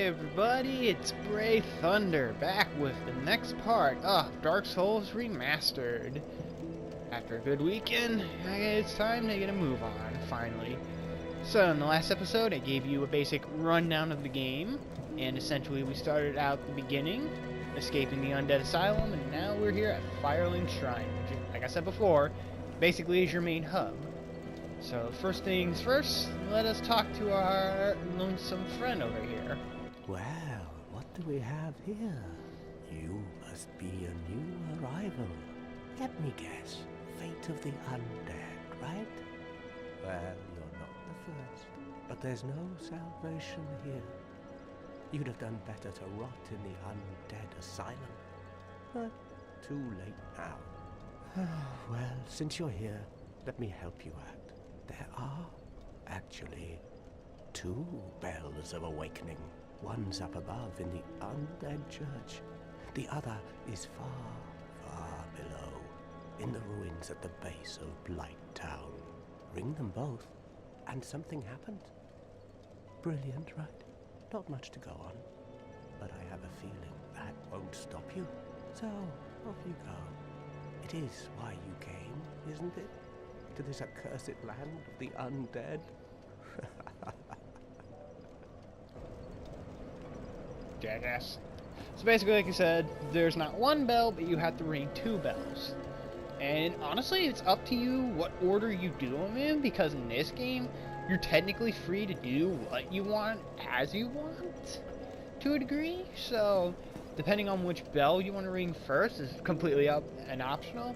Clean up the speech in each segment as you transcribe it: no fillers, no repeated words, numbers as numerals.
everybody, it's Bray Thunder back with the next part of Dark Souls Remastered. After a good weekend, it's time to get a move on, finally. So in the last episode, I gave you a basic rundown of the game, and essentially we started out the beginning, escaping the Undead Asylum, and now we're here at Firelink Shrine, which, like I said before, basically is your main hub. So first things first, let us talk to our lonesome friend over here. Well, what do we have here? You must be a new arrival. Let me guess, fate of the undead, right? Well, you're not the first, but there's no salvation here. You'd have done better to rot in the undead asylum. But too late now. Well, since you're here, let me help you out. There are, actually, two bells of awakening. One's up above in the Undead Church. The other is far, far below, in the ruins at the base of Blight Town. Ring them both, and something happened. Brilliant, right? Not much to go on, but I have a feeling that won't stop you. So, off you go. It is why you came, isn't it? To this accursed land of the undead. Jackass. So basically, like you said, there's not one bell, but you have to ring two bells. And honestly, it's up to you what order you do them in, because in this game, you're technically free to do what you want, as you want, to a degree. So, depending on which bell you want to ring first is completely up and optional.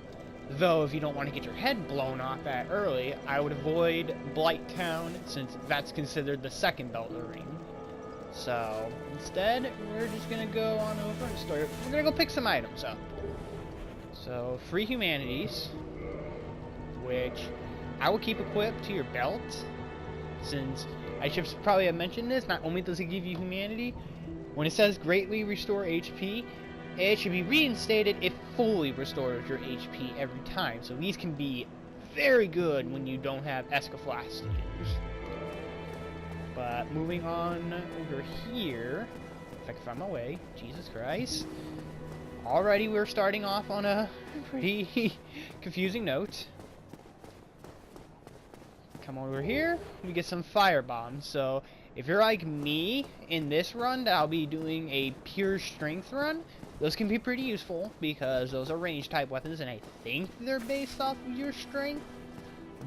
Though, if you don't want to get your head blown off that early, I would avoid Blight Town, since that's considered the second bell to ring. So, instead, we're just going to go on over and start. We're going to go pick some items up. So, free humanities, which I will keep equipped to your belt, since I should probably have mentioned this, not only does it give you humanity, when it says greatly restore HP, it should be reinstated. It fully restores your HP every time. So these can be very good when you don't have Escaflask to use. But moving on over here, if I can find my way, Jesus Christ. Already we're starting off on a pretty confusing note. Come over here, we get some fire bombs. So if you're like me in this run, I'll be doing a pure strength run. Those can be pretty useful because those are range type weapons, and I think they're based off of your strength.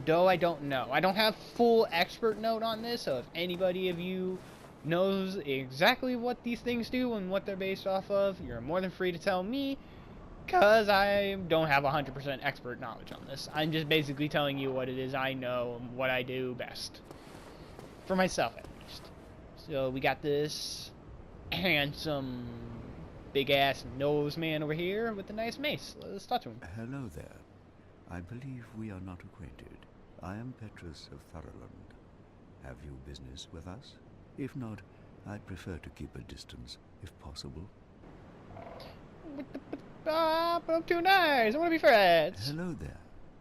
Though I don't know. I don't have full expert note on this, so if anybody of you knows exactly what these things do and what they're based off of, you're more than free to tell me, because I don't have 100% expert knowledge on this. I'm just basically telling you what it is I know and what I do best. For myself, at least. So we got this handsome big-ass nose man over here with a nice mace. Let's talk to him. Hello there. I believe we are not acquainted. I am Petrus of Thurland. Have you business with us? If not, I'd prefer to keep a distance, if possible. But I'm too nice. I want to be friends. Hello there.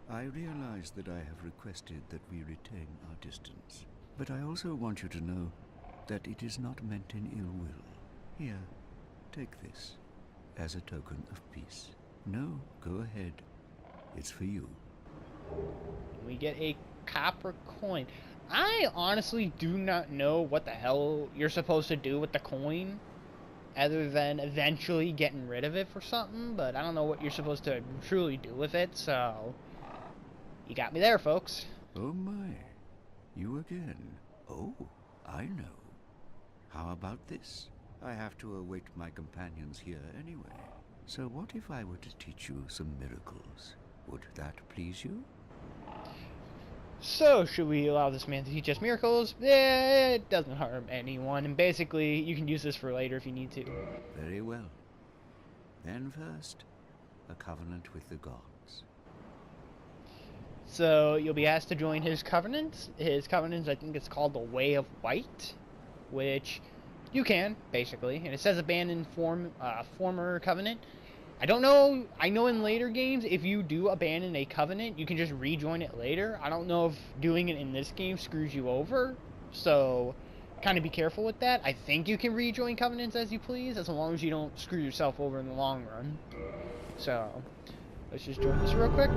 I realize that I have requested that we retain our distance. But I also want you to know that it is not meant in ill will. Here, take this as a token of peace. No, go ahead. It's for you. We get a copper coin. I honestly do not know what the hell you're supposed to do with the coin, other than eventually getting rid of it for something, but I don't know what you're supposed to truly do with it, so you got me there, folks. Oh my, you again. Oh, I know. How about this? I have to await my companions here anyway. So what if I were to teach you some miracles? Would that please you? So, should we allow this man to teach us miracles? Yeah, it doesn't harm anyone, and basically, you can use this for later if you need to. Very well. Then first, a covenant with the gods. So, you'll be asked to join his covenant. His covenant, I think it's called the Way of White, which you can, basically. And it says abandon former covenant. I don't know. I know in later games, if you do abandon a covenant, you can just rejoin it later. I don't know if doing it in this game screws you over. So, kind of be careful with that. I think you can rejoin covenants as you please, as long as you don't screw yourself over in the long run. So, let's just join this real quick.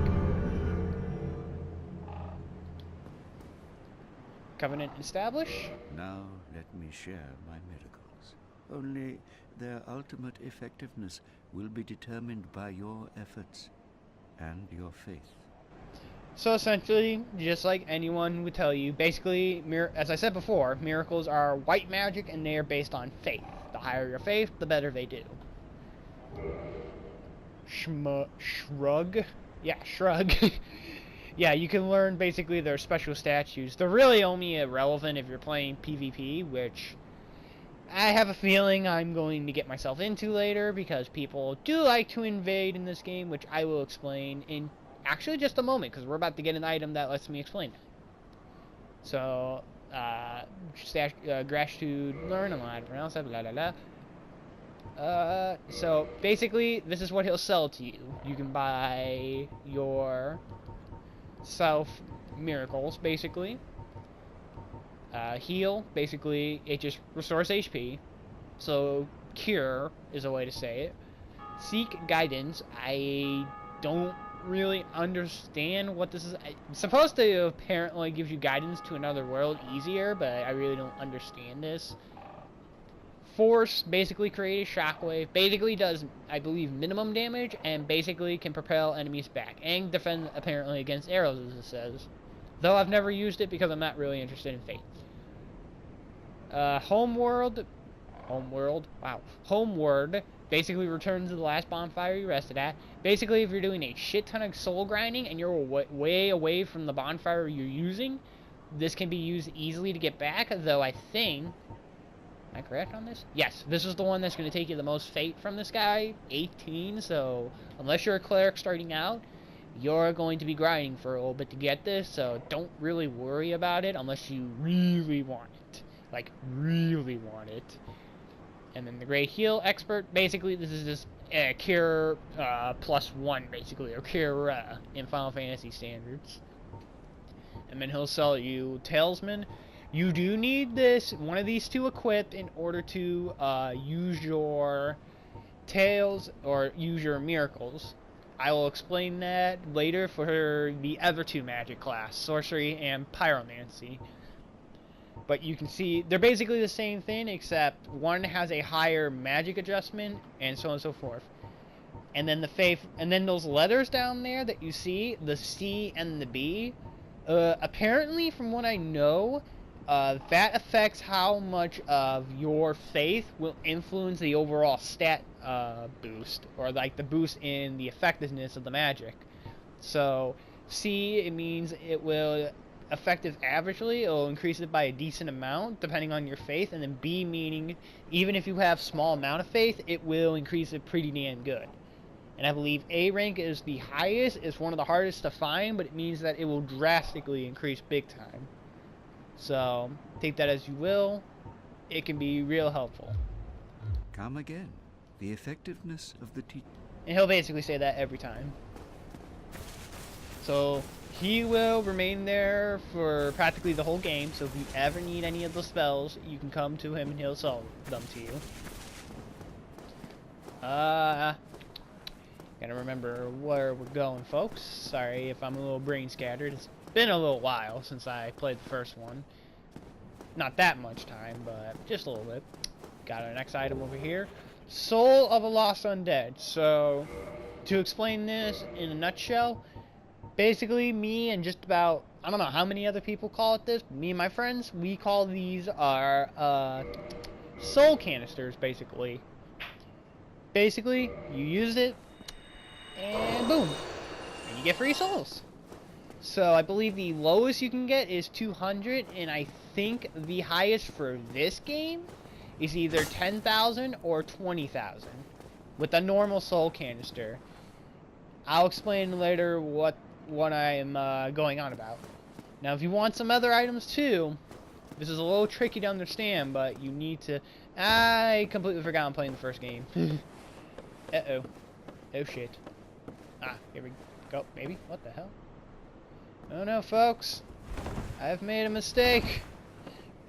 Covenant establish. Now let me share my miracles. Only their ultimate effectiveness will be determined by your efforts and your faith. So essentially, just like anyone would tell you, basically, as I said before, miracles are white magic and they are based on faith. The higher your faith, the better they do. Shrug? Yeah, shrug. Yeah, you can learn basically their special statues. They're really only irrelevant if you're playing PvP, which I have a feeling I'm going to get myself into later, because people do like to invade in this game, which I will explain in actually just a moment, because we're about to get an item that lets me explain that. So, gratitude, learn, I'm not pronounce that, blah, blah, blah. So, basically, this is what he'll sell to you. You can buy your self miracles, basically. Heal, basically, it just restores HP. So, cure is a way to say it. Seek guidance, I don't really understand what this is. It's supposed to apparently give you guidance to another world easier, but I really don't understand this. Force, basically create a shockwave, basically does, I believe, minimum damage, and basically can propel enemies back, and defend apparently against arrows, as it says. Though I've never used it because I'm not really interested in Fate. Homeward, basically returns to the last bonfire you rested at. Basically, if you're doing a shit ton of soul grinding and you're way away from the bonfire you're using, this can be used easily to get back, though I think... Am I correct on this? Yes, this is the one that's going to take you the most fate from this guy, 18, so unless you're a cleric starting out, you're going to be grinding for a little bit to get this, so don't really worry about it unless you really want it. Like, really want it. And then the Great Heal Expert, basically this is just Cure +1, basically, or Cure in Final Fantasy standards. And then he'll sell you Talisman. You do need one of these two equipped in order to use your Tails or use your miracles. I will explain that later for the other two magic class, Sorcery and Pyromancy. But you can see they're basically the same thing, except one has a higher magic adjustment and so on and so forth. And then those letters down there that you see, the C and the B, apparently from what I know, that affects how much of your faith will influence the overall stat boost, or like the boost in the effectiveness of the magic. So C, it means it will effective averagely, it will increase it by a decent amount depending on your faith, and then B meaning even if you have small amount of faith, it will increase it pretty damn good. And I believe A rank is the highest, it's one of the hardest to find, but it means that it will drastically increase big time. So, take that as you will. It can be real helpful. Come again. The effectiveness of the teaching. And he'll basically say that every time. So, he will remain there for practically the whole game, so if you ever need any of the spells, you can come to him and he'll sell them to you. Gotta remember where we're going, folks. Sorry if I'm a little brain scattered. It's been a little while since I played the first one. Not that much time, but just a little bit. Got our next item over here. Soul of a Lost Undead. So, to explain this in a nutshell, basically me and just about, I don't know how many other people call it this, me and my friends, we call these our soul canisters, basically. Basically, you use it, and boom, and you get free souls. So I believe the lowest you can get is 200, and I think the highest for this game is either 10,000 or 20,000 with a normal soul canister. I'll explain later what I am going on about. Now, if you want some other items too, this is a little tricky to understand, but you need to... I completely forgot I'm playing the first game. Uh-oh. Oh, shit. Ah, here we go. Maybe? What the hell? Oh no, folks. I've made a mistake.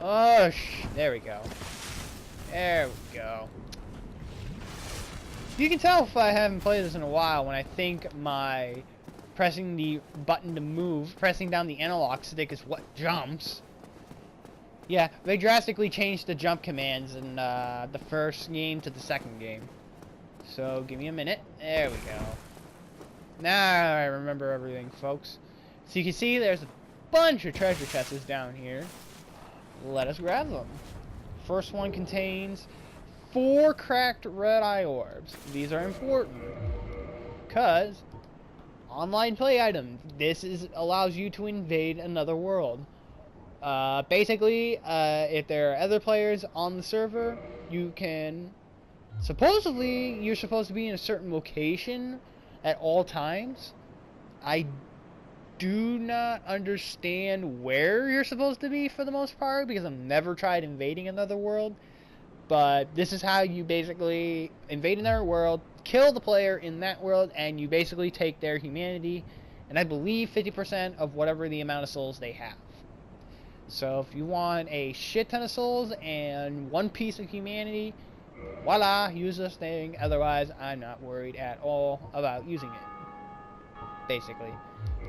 Oh, there we go. There we go. You can tell if I haven't played this in a while when I think my pressing the button to move, pressing down the analog stick is what jumps. Yeah, they drastically changed the jump commands in the first game to the second game. So, give me a minute. There we go. Now I remember everything, folks. So you can see there's a bunch of treasure chests down here. Let us grab them. First one contains 4 cracked red eye orbs. These are important because online play item. This allows you to invade another world. Basically, if there are other players on the server, you can... Supposedly, you're supposed to be in a certain location at all times. I do not understand where you're supposed to be for the most part, because I've never tried invading another world. But this is how you basically invade another world, kill the player in that world, and you basically take their humanity, and I believe 50% of whatever the amount of souls they have. So if you want a shit ton of souls and 1 piece of humanity, voila, use this thing. Otherwise, I'm not worried at all about using it. Basically.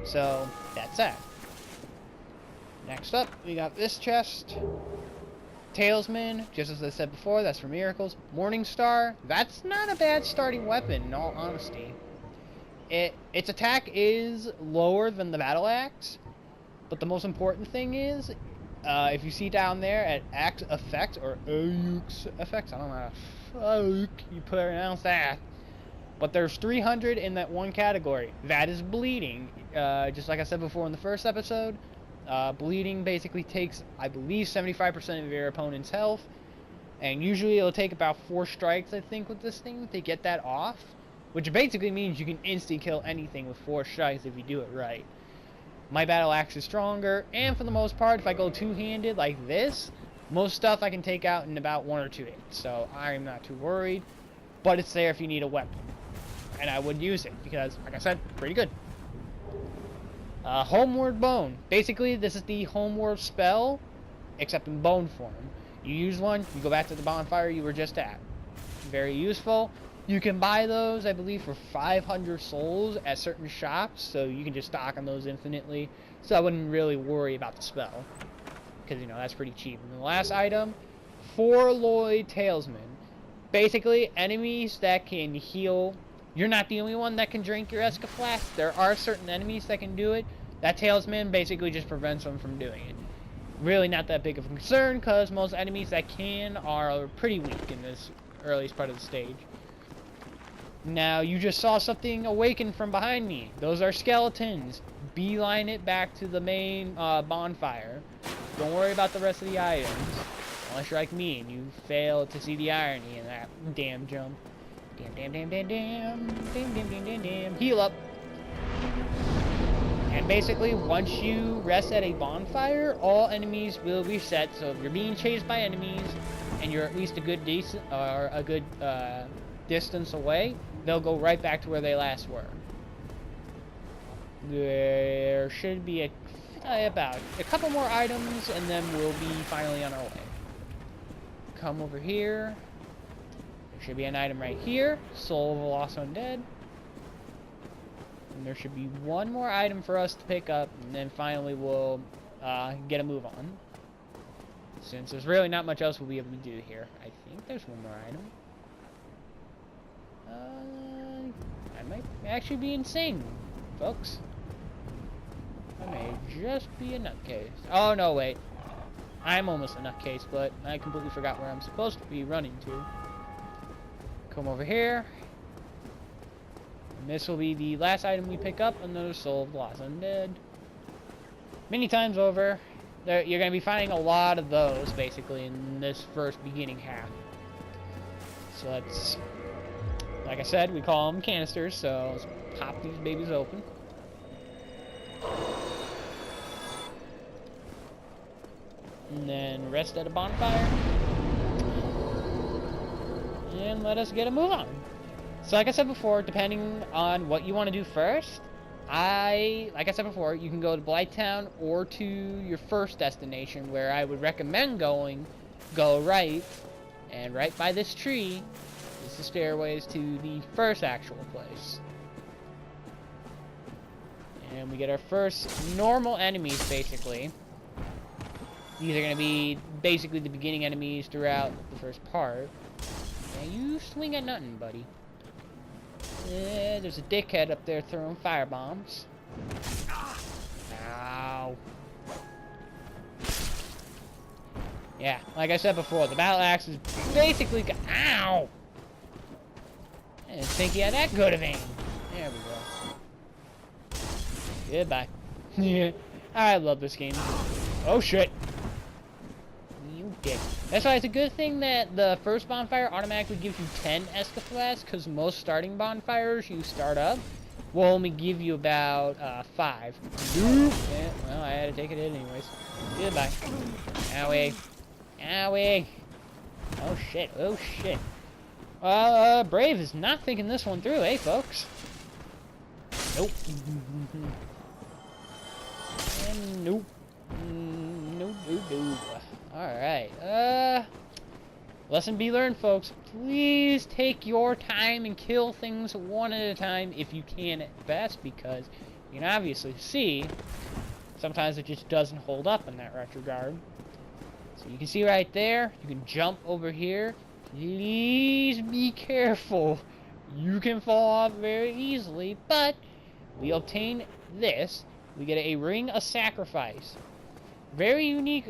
So, that's that. Next up, we got this chest. Talisman, just as I said before, that's for miracles. Morning Star, that's not a bad starting weapon, in all honesty. Its attack is lower than the battle axe, but the most important thing is, if you see down there at axe effect, or axe effect, I don't know how you pronounce that, but there's 300 in that one category. That is bleeding. Just like I said before in the first episode, bleeding basically takes, I believe, 75% of your opponent's health, and usually it'll take about 4 strikes, I think, with this thing to get that off, which basically means you can insta-kill anything with 4 strikes if you do it right. My battle axe is stronger, and for the most part, if I go two-handed like this, most stuff I can take out in about 1 or 2 hits, so I'm not too worried, but it's there if you need a weapon, and I would use it, because, like I said, pretty good. Homeward Bone. Basically, this is the Homeward spell, except in bone form. You use one, you go back to the bonfire you were just at. Very useful. You can buy those, I believe, for 500 souls at certain shops, so you can just stock on those infinitely. So I wouldn't really worry about the spell, because, you know, that's pretty cheap. And the last item, 4 Lloyd Talisman. Basically, enemies that can heal. You're not the only one that can drink your Esca Flask. There are certain enemies that can do it. That Talisman basically just prevents them from doing it. Really not that big of a concern, because most enemies that can are pretty weak in this earliest part of the stage. Now, you just saw something awaken from behind me. Those are skeletons. Beeline it back to the main bonfire. Don't worry about the rest of the items. Unless you're like me and you fail to see the irony in that damn jump. Damn. Heal up. And basically, once you rest at a bonfire, all enemies will reset. So if you're being chased by enemies and you're at least a good distance away, they'll go right back to where they last were. There should be about a couple more items, and then we'll be finally on our way. Come over here. There should be an item right here. Soul of a Lost Undead. And there should be one more item for us to pick up, and then finally we'll get a move on. Since there's really not much else we'll be able to do here. I think there's one more item. I might actually be insane, folks. I may just be a nutcase. Oh, no, wait. I'm almost a nutcase, but I completely forgot where I'm supposed to be running to. Come over here. And this will be the last item we pick up, another Soul of the Lost Undead. Many times over, you're going to be finding a lot of those, basically, in this first beginning half. So let's... Like I said, we call them canisters, so let's pop these babies open. And then rest at a bonfire. And let us get a move on. So like I said before, depending on what you want to do first, like I said before, you can go to Blighttown or to your first destination, where I would recommend going. Go right, and right by this tree is the stairways to the first actual place. And we get our first normal enemies, basically. These are going to be basically the beginning enemies throughout the first part. And you swing at nothing, buddy. There's a dickhead up there throwing fire bombs. Ow. Yeah, like I said before, the battle axe is basically... Ow! I didn't think he had that good of aim. There we go. Goodbye. Yeah, I love this game. Oh shit. You dick. That's why it's a good thing that the first bonfire automatically gives you 10 escaflats, because most starting bonfires you start up will only give you about 5. Yeah, well, I had to take it in anyways. Goodbye. Owie. Owie. Oh shit, oh shit. Brave is not thinking this one through, eh, folks? Nope. And nope. Nope, nope, nope. Alright, lesson be learned, folks. Please take your time and kill things one at a time if you can at best, because you can obviously see sometimes it just doesn't hold up in that regard. So you can see right there, you can jump over here. Please be careful. You can fall off very easily, but we obtain this. We get a ring of sacrifice. Very unique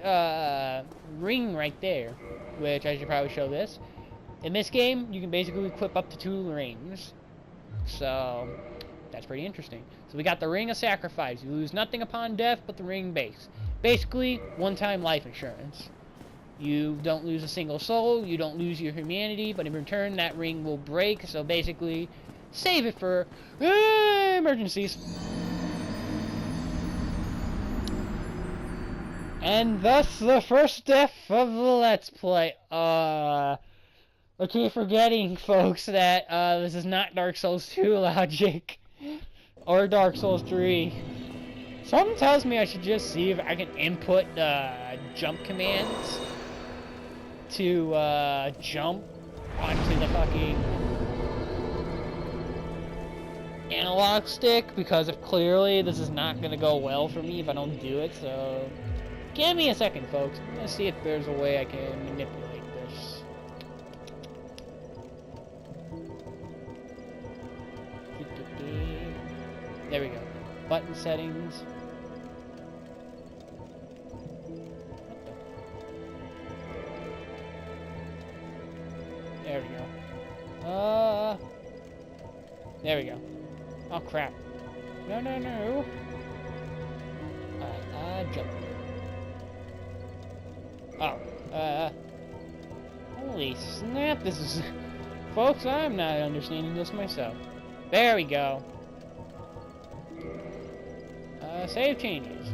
ring right there, which I should probably show this. In this game, you can basically equip up to 2 rings. So, that's pretty interesting. So we got the ring of sacrifice. You lose nothing upon death but the ring base. Basically, one-time life insurance. You don't lose a single soul, you don't lose your humanity, but in return that ring will break, so basically, save it for emergencies. And thus the first death of the Let's Play. I keep forgetting, folks, that this is not Dark Souls 2 logic. Or Dark Souls 3. Something tells me I should just see if I can input jump commands to jump onto the fucking analog stick, because if clearly this is not going to go well for me if I don't do it, so give me a second, folks. I'm going to see if there's a way I can manipulate this. There we go. Button settings. There we go. There we go. Oh, crap. No, no, no. Alright, jump. Oh, holy snap, this is... Folks, I'm not understanding this myself. There we go. Save changes.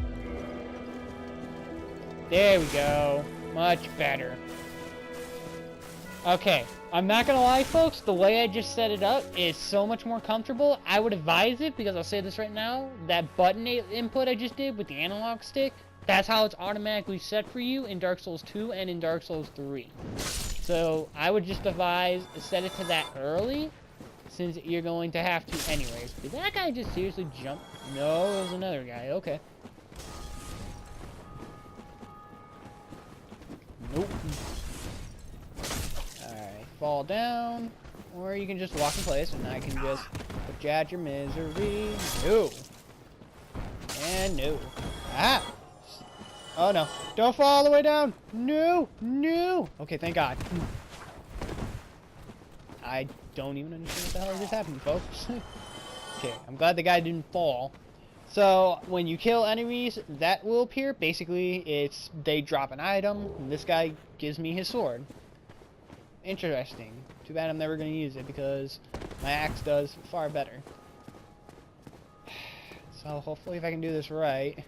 There we go. Much better. Okay, I'm not gonna lie, folks, the way I just set it up is so much more comfortable. I would advise it, because I'll say this right now, that button input I just did with the analog stick, that's how it's automatically set for you in Dark Souls 2 and in Dark Souls 3. So, I would just advise, set it to that early, since you're going to have to anyways. Did that guy just seriously jump? No, it was another guy, okay. Nope. Alright, fall down, or you can just walk in place, and I can just put you out your misery. No. And no. Ah! Oh no, don't fall all the way down! No! No! Okay, thank God. I don't even understand what the hell just happened, folks. Okay, I'm glad the guy didn't fall. So, when you kill enemies, that will appear. Basically, they drop an item, and this guy gives me his sword. Interesting. Too bad I'm never going to use it, because my axe does far better. So, hopefully if I can do this right.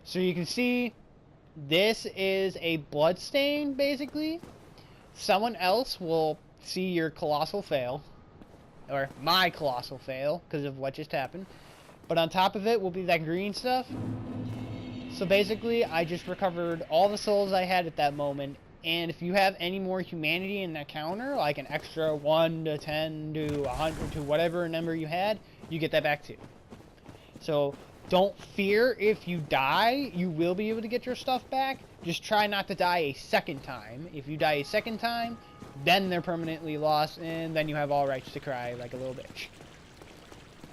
So you can see, this is a bloodstain, basically. Someone else will see your colossal fail. Or my colossal fail, because of what just happened. But on top of it will be that green stuff. So basically, I just recovered all the souls I had at that moment. And if you have any more humanity in that counter, like an extra 1 to 10 to 100 to whatever number you had, you get that back too. So don't fear if you die, you will be able to get your stuff back. Just try not to die a second time. If you die a second time, then they're permanently lost, and then you have all rights to cry like a little bitch.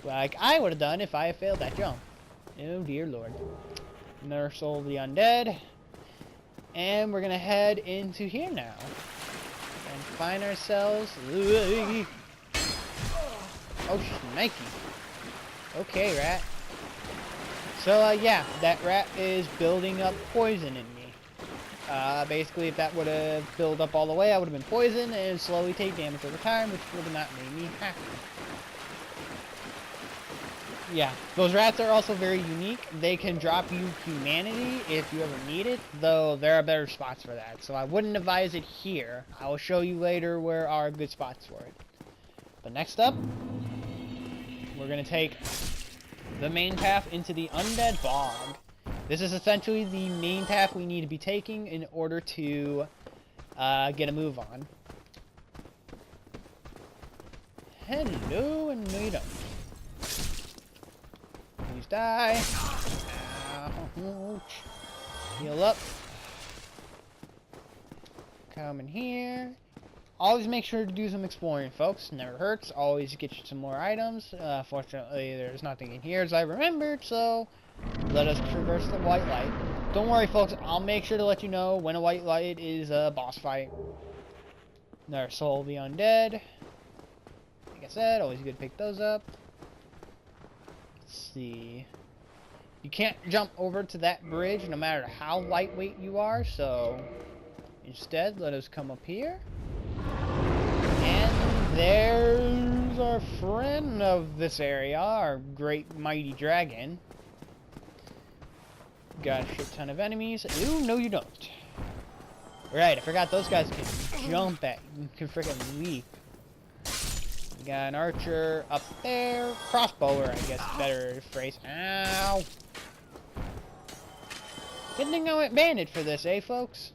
Like I would have done if I had failed that jump. Oh dear lord. Another soul of the undead. And we're gonna head into here now. And find ourselves... Oh, shnikey. Okay, rat. So, yeah, that rat is building up poison in me. Basically, if that would have built up all the way, I would have been poisoned and slowly take damage over time, which would have not made me happy. Yeah, those rats are also very unique. They can drop you humanity if you ever need it, though there are better spots for that. So I wouldn't advise it here. I will show you later where are good spots for it. But next up, we're going to take the main path into the Undead Bog. This is essentially the main path we need to be taking in order to get a move on. Hello, and no you don't. Please die. Ouch. Heal up. Come in here. Always make sure to do some exploring, folks. Never hurts. Always get you some more items. Fortunately, there's nothing in here as I remembered, so let us traverse the white light. Don't worry, folks. I'll make sure to let you know when a white light is a boss fight. Another soul of the undead. Like I said, always good to pick those up. Let's see. You can't jump over to that bridge no matter how lightweight you are, so instead, let us come up here. And there's our friend of this area, our great mighty dragon. Got a shit ton of enemies. Ooh, no you don't. Right, I forgot those guys can jump at you. You can freaking leap. We got an archer up there. Crossbower, I guess, better phrase. Ow! Good thing I went bandit for this, eh, folks?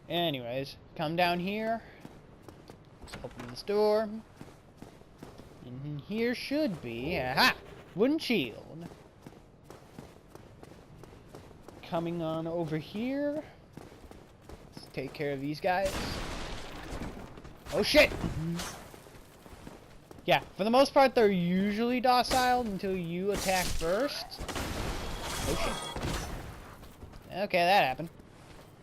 Anyways, come down here. Let's open this door. And here should be... Aha! Wooden shield. Coming on over here. Let's take care of these guys. Oh shit! Yeah, for the most part, they're usually docile until you attack first. Oh shit. Okay, that happened.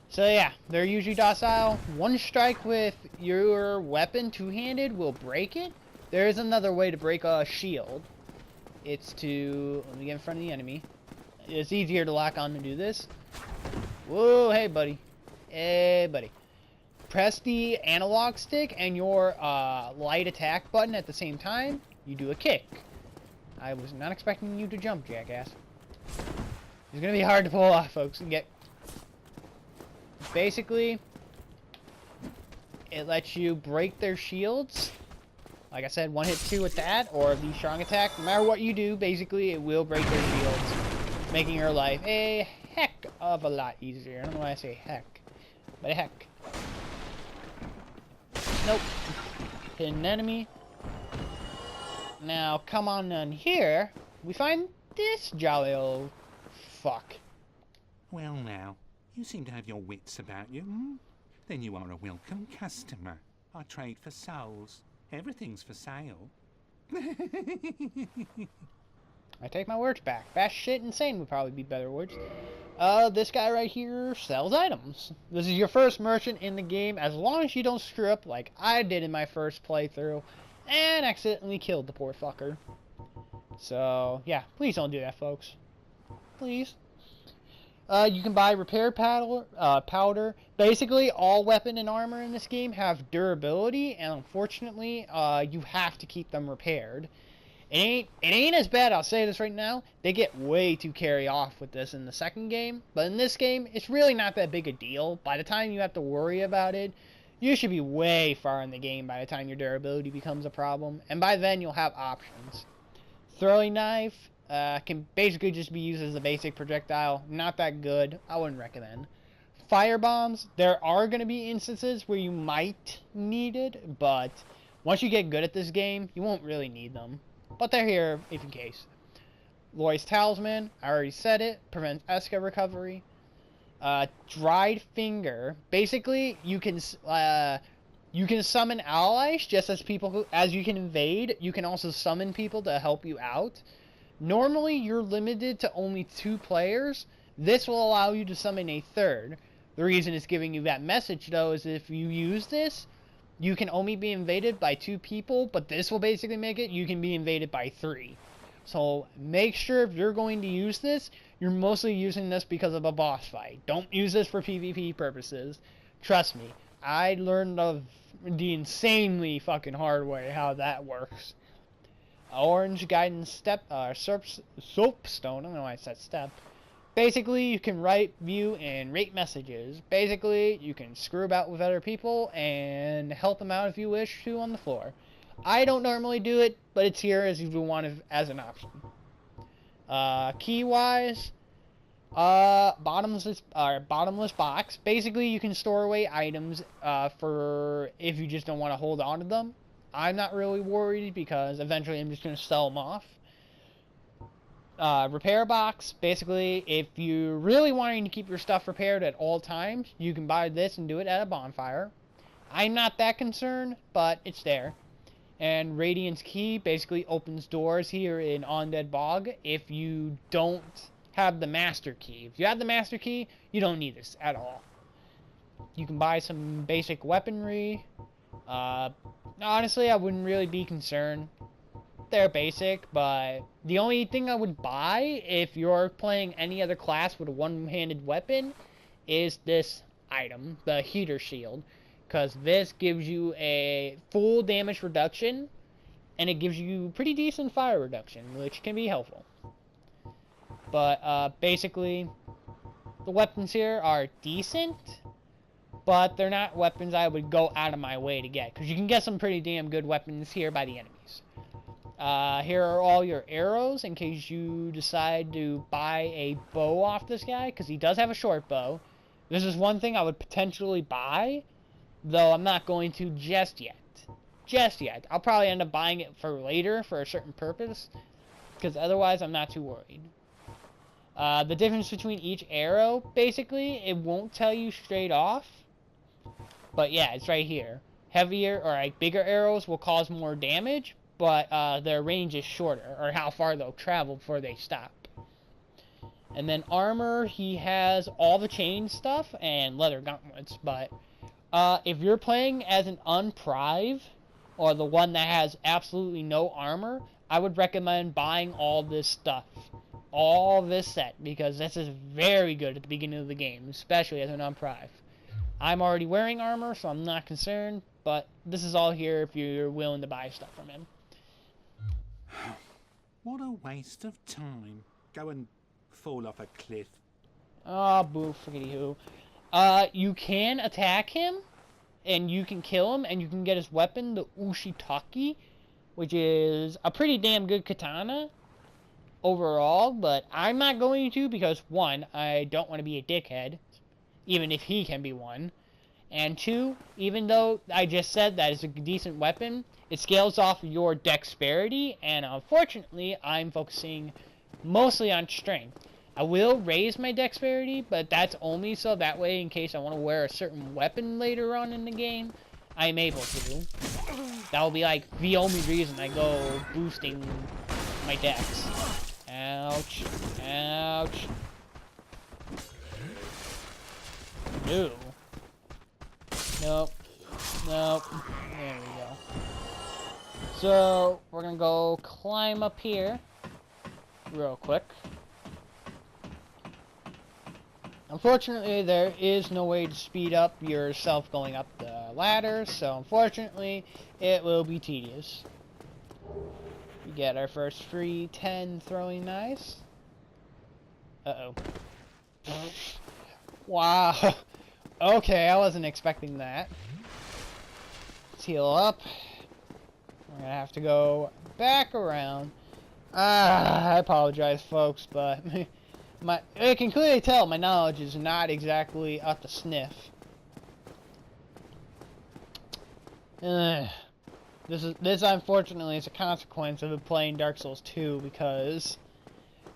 So yeah, they're usually docile. One strike with your weapon, two-handed, will break it. There is another way to break a shield. It's to... Let me get in front of the enemy. It's easier to lock on to do this. Whoa, hey buddy. Hey buddy. Press the analog stick and your light attack button at the same time. You do a kick. I was not expecting you to jump, jackass. It's gonna be hard to pull off, folks. And get... Basically, it lets you break their shields. Like I said, one hit two with that, or the strong attack. No matter what you do, basically, it will break their shields, making your life a heck of a lot easier. I don't know why I say heck, but a heck. Nope. Hit an enemy. Now, come on in here. We find this jolly old fuck. Well now, you seem to have your wits about you, hmm? Then you are a welcome customer. I trade for souls. Everything's for sale. I take my words back. Bash shit insane would probably be better words. This guy right here sells items. This is your first merchant in the game, as long as you don't screw up like I did in my first playthrough and accidentally killed the poor fucker. So, yeah, please don't do that, folks. Please. You can buy repair powder. Basically, all weapon and armor in this game have durability, and unfortunately, you have to keep them repaired. It ain't as bad, I'll say this right now. They get way too carry off with this in the second game, but in this game, it's really not that big a deal. By the time you have to worry about it, you should be way far in the game by the time your durability becomes a problem. And by then, you'll have options. Throwing knife can basically just be used as a basic projectile. Not that good. I wouldn't recommend. Fire bombs, there are going to be instances where you might need it, but once you get good at this game, you won't really need them. But they're here if in case. Loy's Talisman, I already said it, prevents Esca recovery. Dried Finger, basically you can summon allies just as as you can invade. You can also summon people to help you out. Normally you're limited to only 2 players. This will allow you to summon a third. The reason it's giving you that message though is if you use this, you can only be invaded by 2 people, but this will basically make it you can be invaded by 3. So make sure if you're going to use this, you're mostly using this because of a boss fight. Don't use this for PvP purposes. Trust me, I learned of the insanely fucking hard way how that works. Orange Guidance Soapstone, I don't know why I said step. Basically, you can write, view, and rate messages. Basically, you can screw about with other people and help them out if you wish to on the floor. I don't normally do it, but it's here as you want as an option. Key-wise, bottomless box. Basically, you can store away items for if you just don't want to hold on to them. I'm not really worried because eventually I'm just going to sell them off. Repair box, basically, if you're really wanting to keep your stuff repaired at all times, you can buy this and do it at a bonfire. I'm not that concerned, but it's there. And Radiance Key basically opens doors here in Undead Bog if you don't have the Master Key. If you have the Master Key, you don't need this at all. You can buy some basic weaponry. Honestly, I wouldn't really be concerned. They're basic, but the only thing I would buy if you're playing any other class with a one-handed weapon is this item, the Heater Shield, because this gives you a full damage reduction, and it gives you pretty decent fire reduction, which can be helpful. But basically, the weapons here are decent, but they're not weapons I would go out of my way to get, because you can get some pretty damn good weapons here by the enemies. Here are all your arrows in case you decide to buy a bow off this guy, because he does have a short bow. This is one thing I would potentially buy, though I'm not going to just yet. Just yet. I'll probably end up buying it for later for a certain purpose, because otherwise I'm not too worried. The difference between each arrow, basically, it won't tell you straight off, but yeah, it's right here. Heavier or like bigger arrows will cause more damage, but their range is shorter, or how far they'll travel before they stop. And then armor, he has all the chain stuff and leather gauntlets, but if you're playing as an unprive, or the one that has absolutely no armor, I would recommend buying all this stuff. All this set, because this is very good at the beginning of the game, especially as an unprive. I'm already wearing armor, so I'm not concerned, but this is all here if you're willing to buy stuff from him. What a waste of time. Go and fall off a cliff. Oh, boo, forgetty who. You can attack him, and you can kill him, and you can get his weapon, the Ushitaki, which is a pretty damn good katana overall, but I'm not going to because, 1, I don't want to be a dickhead, even if he can be one, and 2, even though I just said that it's a decent weapon, it scales off your dexterity, and unfortunately, I'm focusing mostly on strength. I will raise my dexterity, but that's only so that way in case I want to wear a certain weapon later on in the game, I'm able to. That will be like the only reason I go boosting my dex. Ouch. Ouch. No. Nope. Nope. There we go. So, we're gonna go climb up here real quick. Unfortunately, there is no way to speed up yourself going up the ladder, so unfortunately, it will be tedious. We get our first free 10 throwing knives. Uh-oh. Wow. Okay, I wasn't expecting that. heal up. We're gonna have to go back around. I apologize, folks, but I can clearly tell my knowledge is not exactly up to sniff. This unfortunately is a consequence of playing Dark Souls 2, because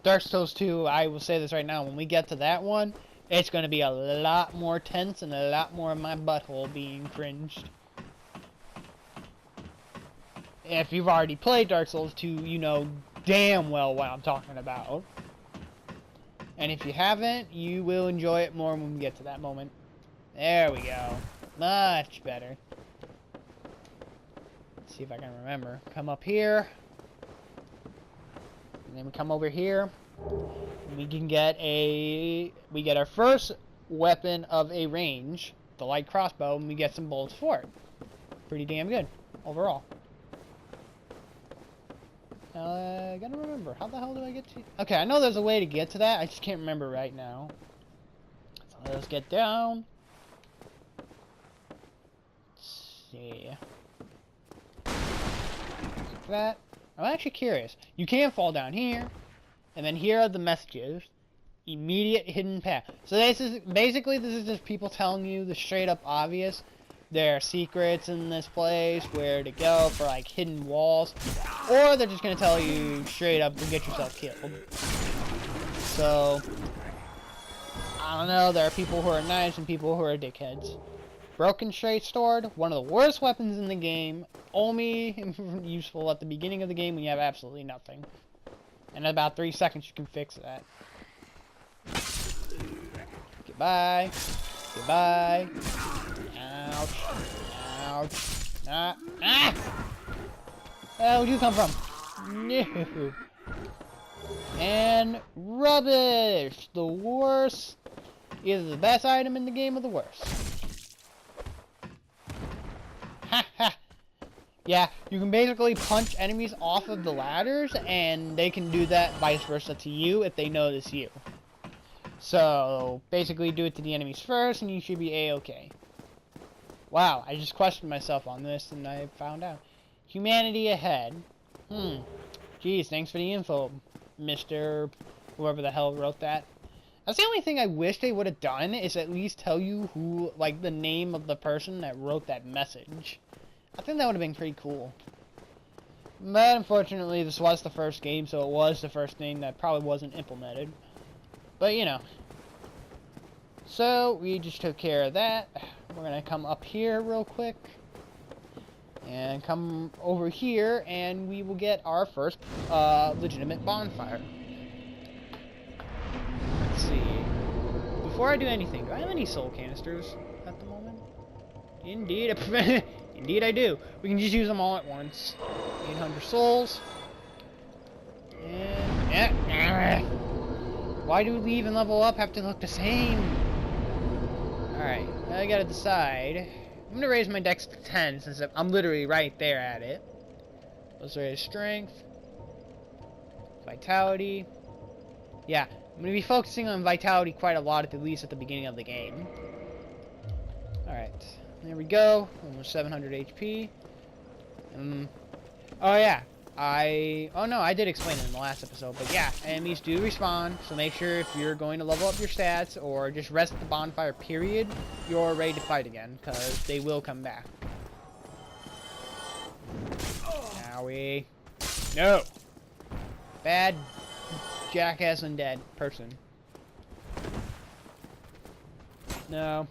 Dark Souls 2, I will say this right now, when we get to that one, it's going to be a lot more tense and a lot more of my butthole being cringed. If you've already played Dark Souls 2, you know damn well what I'm talking about. And if you haven't, you will enjoy it more when we get to that moment. There we go. Much better. Let's see if I can remember. Come up here. And then we come over here. And we can get our first weapon of a range, the light crossbow, and we get some bullets for it. Pretty damn good, overall. I gotta remember, how the hell do I get to... Okay, I know there's a way to get to that, I just can't remember right now. So let's get down. Let's see. Like that. I'm actually curious. You can fall down here, and then here are the messages. Immediate hidden path. So this is just people telling you the straight up obvious. There are secrets in this place, where to go for like hidden walls, or they're just gonna tell you straight up to get yourself killed. So I don't know. There are people who are nice and people who are dickheads. Broken straight sword, one of the worst weapons in the game. Only useful at the beginning of the game when you have absolutely nothing. And in about 3 seconds you can fix that. Goodbye. Goodbye. Ouch. Ouch. Ah. Ah! Where'd you come from? No. And rubbish. The worst. Either the best item in the game or the worst. Ha ha. Yeah, you can basically punch enemies off of the ladders, and they can do that vice versa to you if they notice you. So, basically do it to the enemies first, and you should be A-okay. Wow, I just questioned myself on this, and I found out. Humanity ahead. Geez, thanks for the info, Mr. Whoever the hell wrote that. That's the only thing I wish they would have done, is at least tell you who, like, the name of the person that wrote that message. I think that would have been pretty cool. But unfortunately, this was the first game, so it was the first thing that probably wasn't implemented. But, you know. So, we just took care of that. We're going to come up here real quick. And come over here, and we will get our first legitimate bonfire. Let's see. Before I do anything, do I have any soul canisters at the moment? Indeed. Indeed I do. We can just use them all at once. 800 souls. And... Why do leave and level up have to look the same? Alright, I gotta decide. I'm gonna raise my dex to 10 since I'm literally right there at it. Let's raise strength. Vitality. Yeah, I'm gonna be focusing on vitality quite a lot, at least at the beginning of the game. Alright. There we go. Almost 700 HP. Oh yeah. Oh no, I did explain it in the last episode, but yeah, enemies do respawn, so make sure if you're going to level up your stats, or just rest at the bonfire period, you're ready to fight again, because they will come back. Owie. No! Bad jackass undead person. No.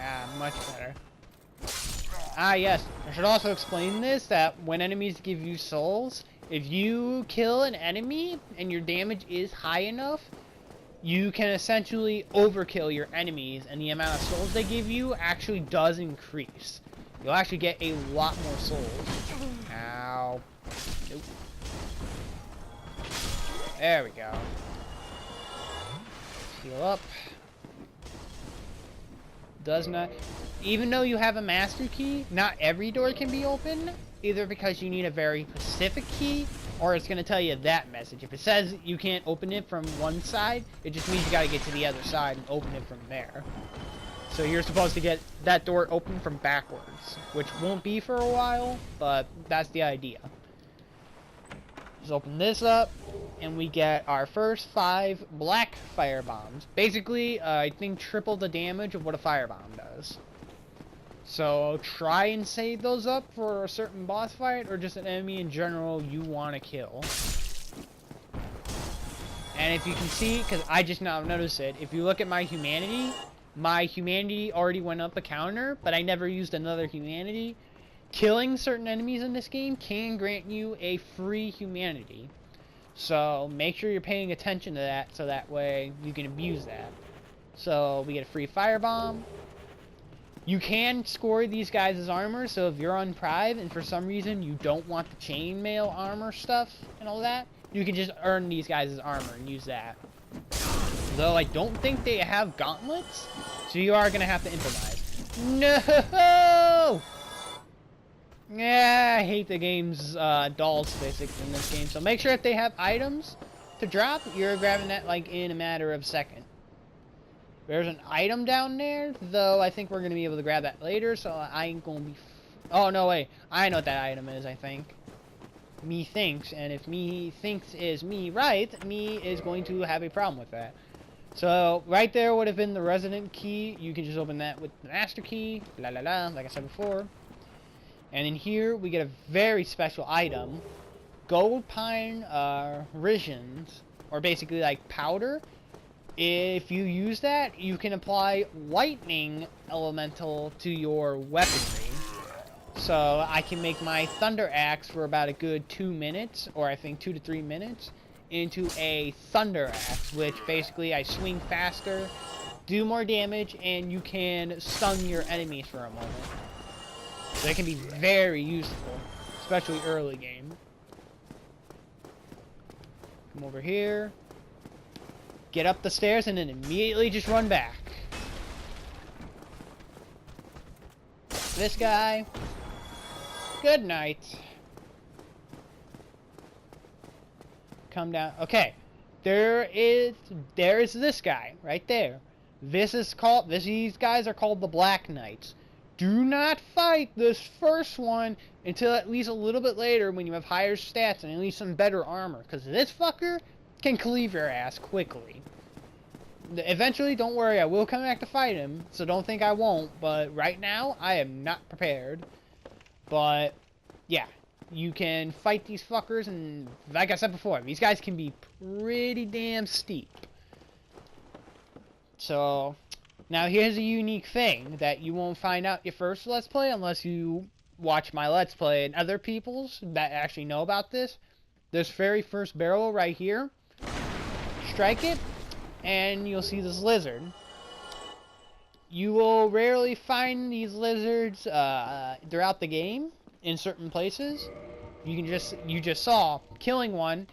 Ah, much better. Ah, yes. I should also explain this, that when enemies give you souls, if you kill an enemy and your damage is high enough, you can essentially overkill your enemies, and the amount of souls they give you actually does increase. You'll actually get a lot more souls. Ow. Nope. There we go. Heal up. Does not... Even though you have a master key, not every door can be opened, either because you need a very specific key, or it's going to tell you that message. If it says you can't open it from one side, it just means you got to get to the other side and open it from there. So you're supposed to get that door open from backwards, which won't be for a while, but that's the idea. Just open this up, and we get our first 5 black fire bombs. Basically, I think triple the damage of what a firebomb does. So try and save those up for a certain boss fight, or just an enemy in general you want to kill. And if you can see, because I just now noticed it, if you look at my humanity already went up a counter, but I never used another humanity. Killing certain enemies in this game can grant you a free humanity. So make sure you're paying attention to that, so that way you can abuse that. So we get a free firebomb. You can score these guys' armor, so if you're on Prive and for some reason you don't want the chainmail armor stuff and all that, you can just earn these guys' armor and use that. Though I don't think they have gauntlets, so you are going to have to improvise. No! Yeah, I hate the game's dull physics in this game, so make sure if they have items to drop, you're grabbing that like in a matter of seconds. There's an item down there, though I think we're going to be able to grab that later, so I ain't going to be... Oh, no, wait. I know what that item is, I think. Me thinks, and if me thinks is me right, me is going to have a problem with that. So, right there would have been the resident key. You can just open that with the master key, la la la, like I said before. And in here, we get a very special item. Gold pine rations, or basically like powder. If you use that, you can apply lightning elemental to your weaponry. So I can make my thunder axe for about a good 2 minutes, or I think 2 to 3 minutes, into a thunder axe, which basically I swing faster, do more damage, and you can stun your enemies for a moment. So it can be very useful, especially early game. Come over here. Get up the stairs and then immediately just run back. This guy. Good night. Come down. Okay. There is this guy right there. These guys are called the Black Knights. Do not fight this first one until at least a little bit later when you have higher stats and at least some better armor, because this fucker can cleave your ass quickly. Eventually, don't worry, I will come back to fight him, so don't think I won't, but right now, I am not prepared. But, yeah, you can fight these fuckers, and like I said before, these guys can be pretty damn steep. So, now here's a unique thing that you won't find out your first Let's Play unless you watch my Let's Play and other people's that actually know about this. This very first barrel right here, strike it, and you'll see this lizard. You will rarely find these lizards throughout the game in certain places. You just saw killing one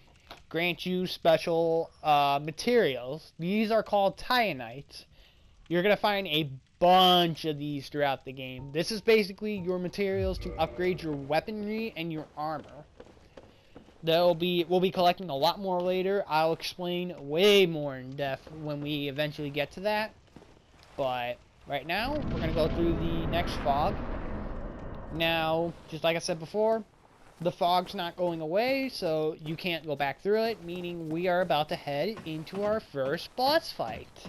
grant you special materials. These are called tianites. You're gonna find a bunch of these throughout the game. This is basically your materials to upgrade your weaponry and your armor. We'll be collecting a lot more later. I'll explain way more in depth when we eventually get to that. But right now, we're going to go through the next fog. Now, just like I said before, the fog's not going away, so you can't go back through it, meaning we are about to head into our first boss fight.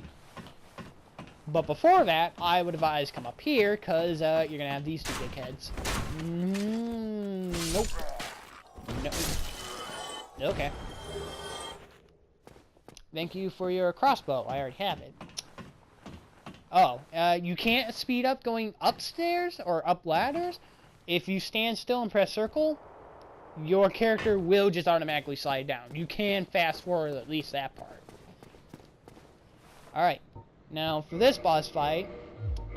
But before that, I would advise come up here, because you're going to have these two dickheads. Nope. No. Okay. Thank you for your crossbow. I already have it. Oh, you can't speed up going upstairs or up ladders. If you stand still and press circle, your character will just automatically slide down. You can fast forward at least that part. Alright. Now, for this boss fight,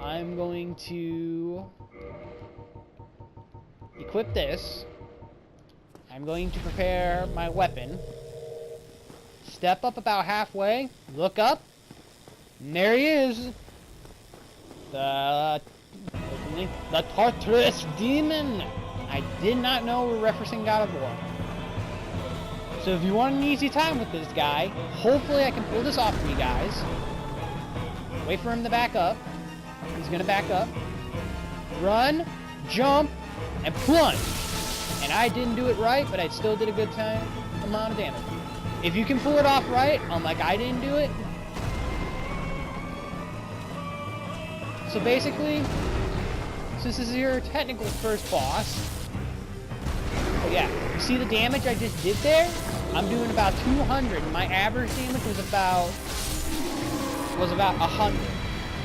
I'm going to equip this. I'm going to prepare my weapon. Step up about halfway. Look up. And there he is. The Tartarus Demon. I did not know we were referencing God of War. So if you want an easy time with this guy, hopefully I can pull this off for you guys. Wait for him to back up. he's gonna back up, run, jump, and plunge. And I didn't do it right, but I still did a good amount of damage. If you can pull it off right, unlike I didn't do it. So basically, since this is your technical first boss, oh yeah, you see the damage I just did there? I'm doing about 200. My average damage was about 100.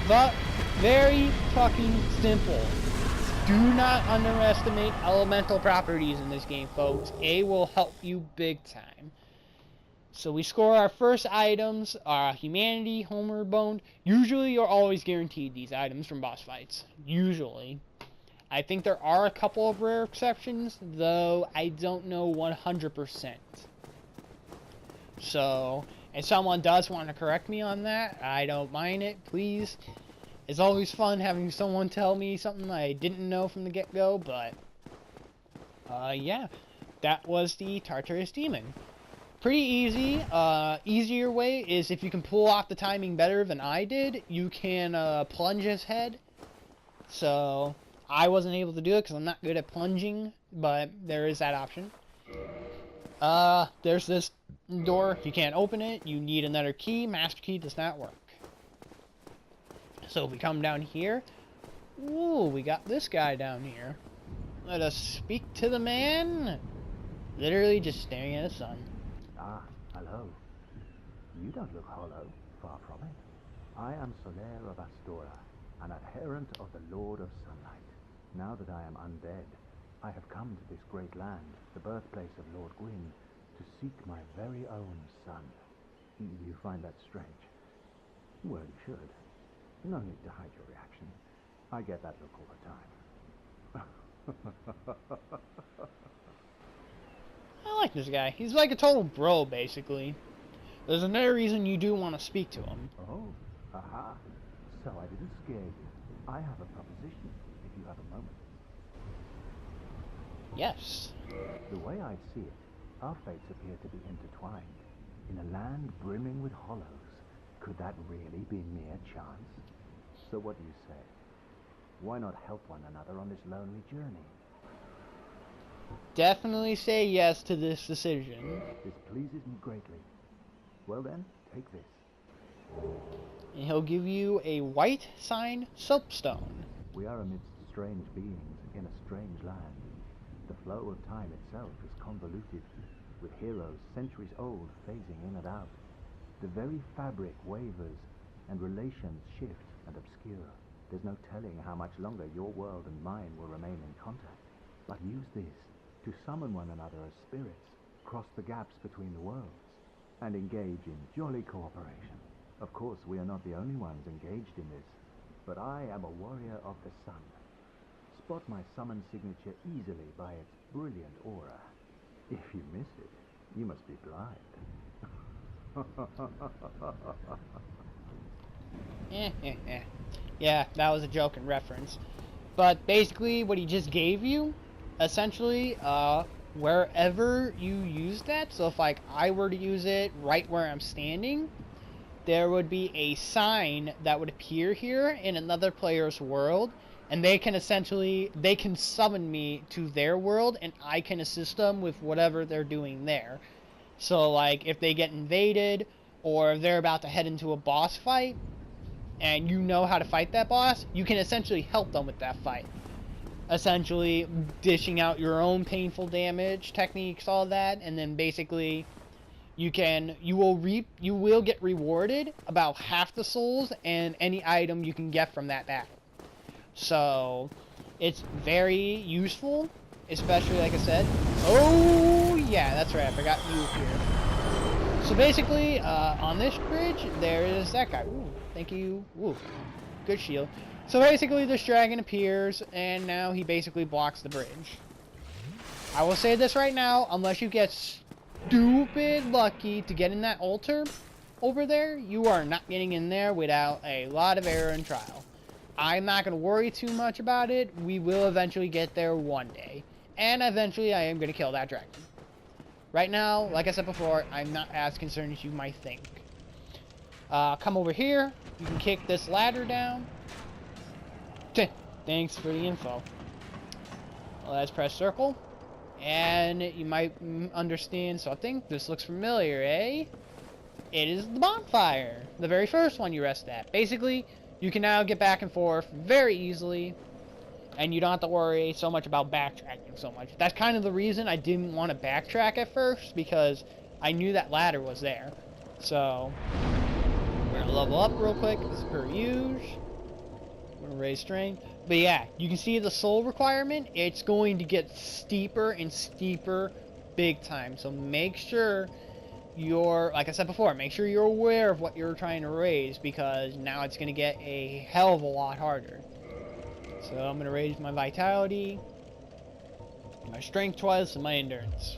But very fucking simple. Do not underestimate elemental properties in this game, folks. A will help you big time. So we score our first items, our humanity, homeward bone. Usually you're always guaranteed these items from boss fights. Usually. I think there are a couple of rare exceptions, though I don't know 100%. So, if someone does want to correct me on that, I don't mind it, please. It's always fun having someone tell me something I didn't know from the get-go, but yeah, that was the Tartarus Demon. Pretty easy. Easier way is if you can pull off the timing better than I did, you can plunge his head. So, I wasn't able to do it because I'm not good at plunging, but there is that option. There's this door. You can't open it. You need another key. Master key does not work. So if we come down here, ooh, we got this guy down here. Let us speak to the man. Literally just staring at the sun. Ah, hello. You don't look hollow, far from it. I am Solaire of Astora, an adherent of the Lord of Sunlight. Now that I am undead, I have come to this great land, the birthplace of Lord Gwyn, to seek my very own son. You find that strange? Well, you should. No need to hide your reaction. I get that look all the time. I like this guy. He's like a total bro, basically. There's another reason you do want to speak to him. Oh, aha. So I didn't scare you. I have a proposition, if you have a moment. Yes. The way I see it, our fates appear to be intertwined. In a land brimming with hollows, could that really be mere chance? So what do you say? Why not help one another on this lonely journey? Definitely say yes to this decision. This pleases me greatly. Well then, take this. And he'll give you a white sign soapstone. We are amidst strange beings in a strange land. The flow of time itself is convoluted, with heroes centuries old phasing in and out. The very fabric wavers, and relations shift and obscure. There's no telling how much longer your world and mine will remain in contact. But use this to summon one another as spirits, cross the gaps between the worlds, and engage in jolly cooperation. Of course, we are not the only ones engaged in this, but I am a warrior of the sun. Spot my summon signature easily by its brilliant aura. If you miss it, you must be blind. Yeah, that was a joke in reference. But basically, what he just gave you, essentially, wherever you use that, so if like I were to use it right where I'm standing, there would be a sign that would appear here in another player's world, and they can summon me to their world, and I can assist them with whatever they're doing there. So like if they get invaded, or if they're about to head into a boss fight, and you know how to fight that boss, you can essentially help them with that fight. Essentially dishing out your own painful damage techniques, all that, and then basically you will get rewarded about half the souls and any item you can get from that battle. So it's very useful, especially like I said. Oh yeah, that's right, I forgot you here. So basically, on this bridge, there is that guy. Ooh, thank you. Ooh, good shield. So basically, this dragon appears, and now he basically blocks the bridge. I will say this right now, unless you get stupid lucky to get in that altar over there, you are not getting in there without a lot of error and trial. I'm not going to worry too much about it. We will eventually get there one day. And eventually, I am going to kill that dragon. Right now, like I said before, I'm not as concerned as you might think. Come over here. You can kick this ladder down. Thanks for the info. Let's press circle. And you might understand something. This looks familiar, eh? It is the bonfire. The very first one you rest at. Basically, you can now get back and forth very easily. And you don't have to worry so much about backtracking so much. That's kind of the reason I didn't want to backtrack at first. Because I knew that ladder was there. So, we're going to level up real quick as per usual. We're going to raise strength. But yeah, you can see the soul requirement. It's going to get steeper and steeper big time. So make sure you're, like I said before, make sure you're aware of what you're trying to raise. Because now it's going to get a hell of a lot harder. So I'm going to raise my vitality, my strength twice, and my endurance.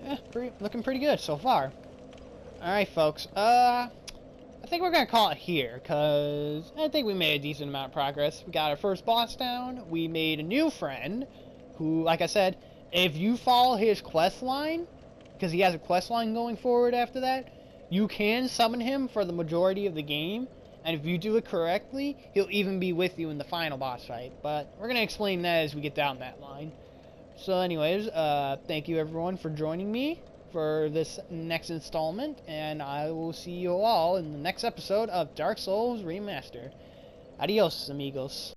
Yeah, looking pretty good so far. Alright, folks. I think we're going to call it here, because I think we made a decent amount of progress. We got our first boss down. We made a new friend, who, like I said, if you follow his quest line, because he has a quest line going forward after that, you can summon him for the majority of the game. And if you do it correctly, he'll even be with you in the final boss fight. But we're going to explain that as we get down that line. So anyways, thank you everyone for joining me for this next installment, and I will see you all in the next episode of Dark Souls Remaster. Adios, amigos.